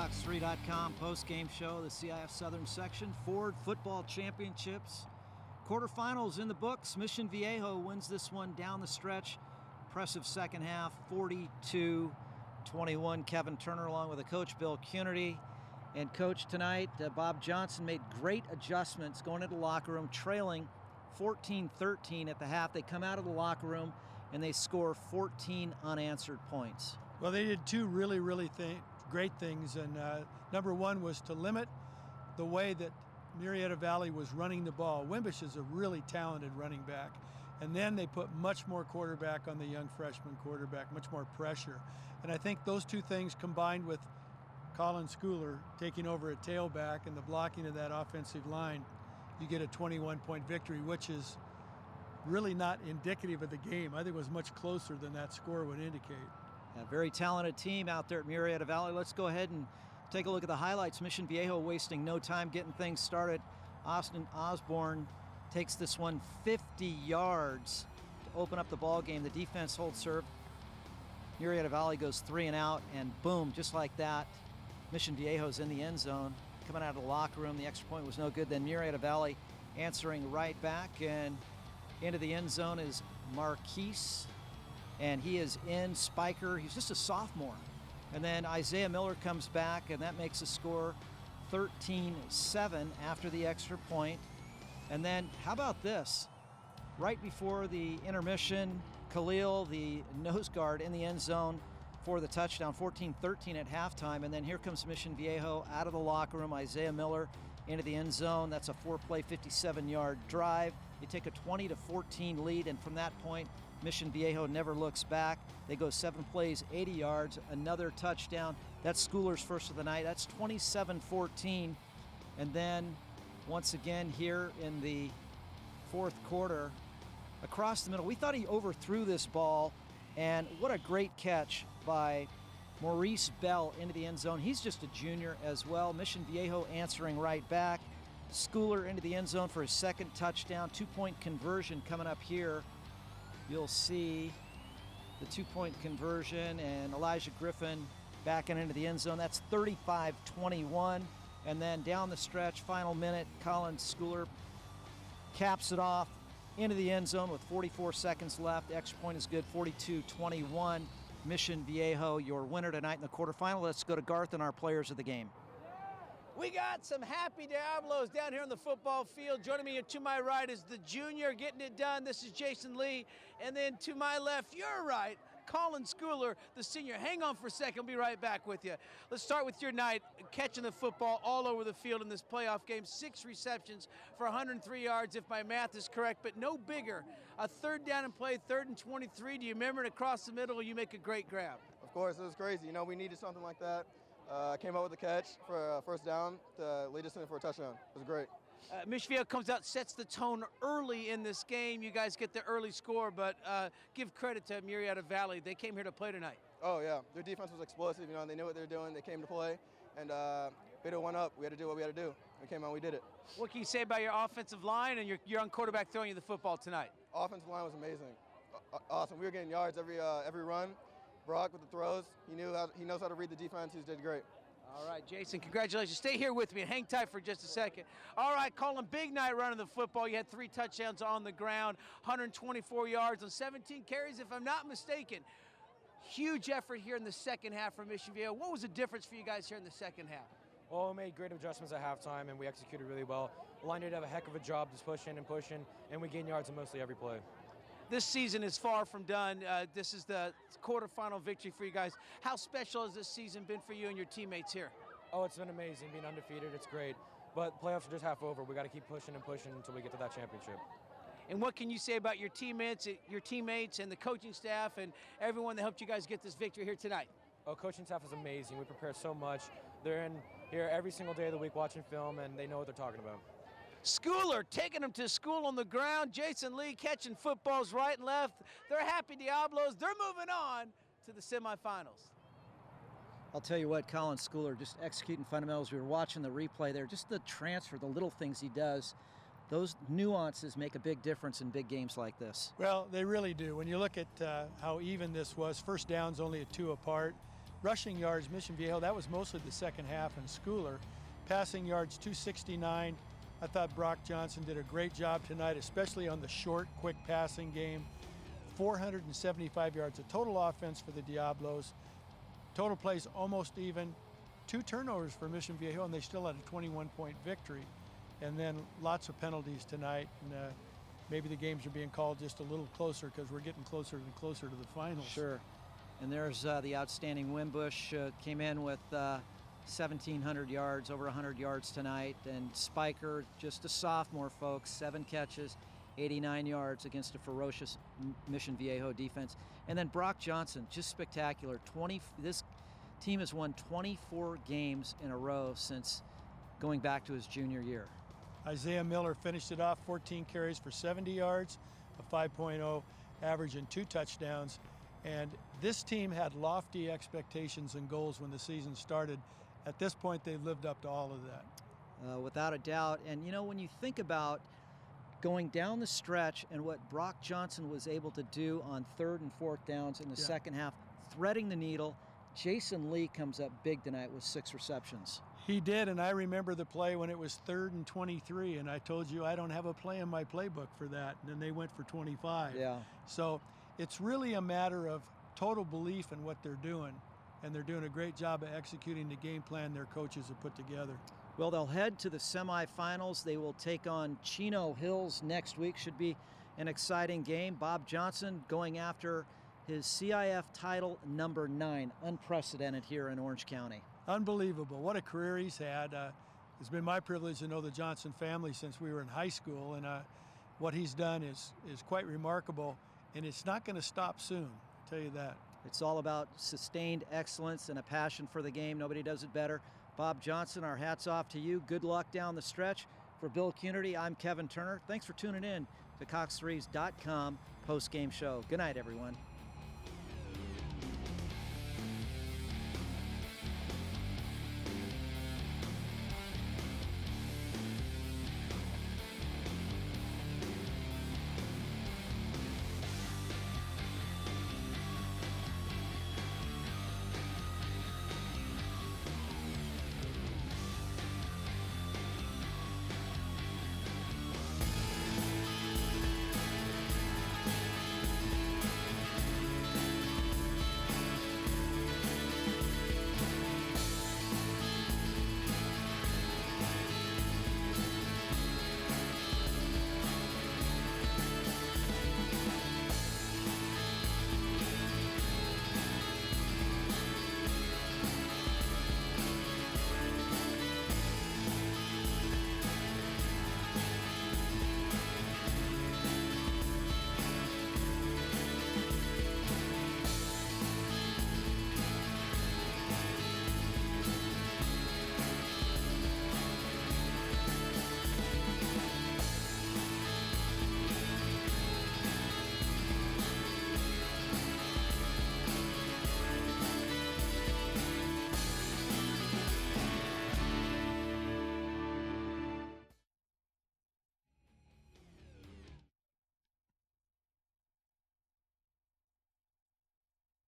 Cox3.com post-game show, the CIF Southern Section, Ford Football Championships. Quarterfinals in the books. Mission Viejo wins this one down the stretch. Impressive second half, 42-21. Kevin Turner along with the coach, Bill Cunity. And coach tonight, Bob Johnson, made great adjustments going into the locker room, trailing 14-13 at the half. They come out of the locker room and they score 14 unanswered points. Well, they did two really great things, and number one was to limit the way that Murrieta Valley was running the ball. Wimbish is a really talented running back, and then they put much more quarterback on the young freshman quarterback, much more pressure. And I think those two things combined with Colin Schooler taking over at tailback and the blocking of that offensive line, you get a 21-point victory, which is really not indicative of the game. I think it was much closer than that score would indicate. A very talented team out there at Murrieta Valley. Let's go ahead and take a look at the highlights. Mission Viejo wasting no time getting things started. Austin Osborne takes this one 50 yards to open up the ball game. The defense holds serve. Murrieta Valley goes 3 and out, and boom, just like that, Mission Viejo's in the end zone. Coming out of the locker room, the extra point was no good. Then Murrieta Valley answering right back, and into the end zone is Marquise. And he is in. Spiker, he's just a sophomore. And then Isaiah Miller comes back, and that makes the score 13-7 after the extra point. And then how about this? Right before the intermission, Khalil, the nose guard, in the end zone for the touchdown, 14-13 at halftime. And then here comes Mission Viejo out of the locker room, Isaiah Miller into the end zone. That's a 4-play, 57-yard drive. You take a 20-14 lead, and from that point, Mission Viejo never looks back. They go 7 plays, 80 yards, another touchdown. That's Schooler's first of the night. That's 27-14. And then once again here in the fourth quarter, across the middle, we thought he overthrew this ball, and what a great catch by Maurice Bell into the end zone. He's just a junior as well. Mission Viejo answering right back. Schooler into the end zone for his second touchdown. 2-point conversion coming up here. You'll see the 2-point conversion, and Elijah Griffin backing into the end zone. That's 35-21. And then down the stretch, final minute, Colin Schooler caps it off into the end zone with 44 seconds left. The extra point is good, 42-21. Mission Viejo, your winner tonight in the quarterfinal. Let's go to Garth and our players of the game. We got some happy Diablos down here on the football field. Joining me to my right is the junior getting it done. This is Jason Lee. And then to my left, your right, Colin Schooler, the senior. Hang on for a second. I'll be right back with you. Let's start with your night, catching the football all over the field in this playoff game. 6 receptions for 103 yards, if my math is correct, but no bigger. A third down and play, 3rd and 23. Do you remember it across the middle? You make a great grab. Of course, it was crazy. You know, we needed something like that. Came out with a catch for first down to lead us in for a touchdown. It was great. Mission Viejo comes out, sets the tone early in this game. You guys get the early score, but give credit to Murrieta Valley. They came here to play tonight. Oh, yeah. Their defense was explosive. You know, they knew what they were doing. They came to play, and we had one up. We had to do what we had to do. We came out, we did it. What can you say about your offensive line and your young quarterback throwing you the football tonight? Offensive line was amazing. Awesome. We were getting yards every run. Brock with the throws. He knows how to read the defense. He did great. All right, Jason, congratulations. Stay here with me and hang tight for just a second. All right, Colin, big night running the football. You had 3 touchdowns on the ground, 124 yards on 17 carries, if I'm not mistaken. Huge effort here in the second half for Mission Viejo. What was the difference for you guys here in the second half? Well, we made great adjustments at halftime, and we executed really well. The line did have a heck of a job just pushing, and we gained yards in mostly every play. This season is far from done. This is the quarterfinal victory for you guys. How special has this season been for you and your teammates here? Oh, it's been amazing being undefeated. It's great. But playoffs are just half over. We got to keep pushing until we get to that championship. And what can you say about your teammates and the coaching staff and everyone that helped you guys get this victory here tonight? Oh, coaching staff is amazing. We prepare so much. They're in here every single day of the week watching film, and they know what they're talking about. Schooler taking them to school on the ground. Jason Lee catching footballs right and left. They're happy Diablos. They're moving on to the semifinals. I'll tell you what, Colin Schooler just executing fundamentals. We were watching the replay there. Just the transfer, the little things he does, those nuances make a big difference in big games like this. Well, they really do. When you look at how even this was, first down's only 2 apart. Rushing yards, Mission Viejo, that was mostly the second half and Schooler. Passing yards, 269. I thought Brock Johnson did a great job tonight, especially on the short, quick passing game. 475 yards of total offense for the Diablos. Total plays almost even. 2 turnovers for Mission Viejo, and they still had a 21-point victory. And then lots of penalties tonight. And maybe the games are being called just a little closer because we're getting closer and closer to the finals. Sure. And there's the outstanding Wimbush, came in with 1,700 yards, over 100 yards tonight. And Spiker, just a sophomore, folks, 7 catches, 89 yards against a ferocious Mission Viejo defense. And then Brock Johnson, just spectacular. This team has won 24 games in a row since going back to his junior year. Isaiah Miller finished it off, 14 carries for 70 yards, a 5.0 average and 2 touchdowns. And this team had lofty expectations and goals when the season started. At this point, they've lived up to all of that. Without a doubt. And, you know, when you think about going down the stretch and what Brock Johnson was able to do on 3rd and 4th downs in the second half, threading the needle, Jason Lee comes up big tonight with 6 receptions. He did, and I remember the play when it was 3rd and 23, and I told you I don't have a play in my playbook for that, and then they went for 25. Yeah. So it's really a matter of total belief in what they're doing, and they're doing a great job of executing the game plan their coaches have put together. Well, they'll head to the semifinals. They will take on Chino Hills next week. Should be an exciting game. Bob Johnson going after his CIF title number 9, unprecedented here in Orange County. Unbelievable. What a career he's had. It's been my privilege to know the Johnson family since we were in high school, and what he's done is quite remarkable, and it's not going to stop soon, I'll tell you that. It's all about sustained excellence and a passion for the game. Nobody does it better. Bob Johnson, our hats off to you. Good luck down the stretch. For Bill Cunity, I'm Kevin Turner. Thanks for tuning in to Cox3's.com post-game show. Good night, everyone.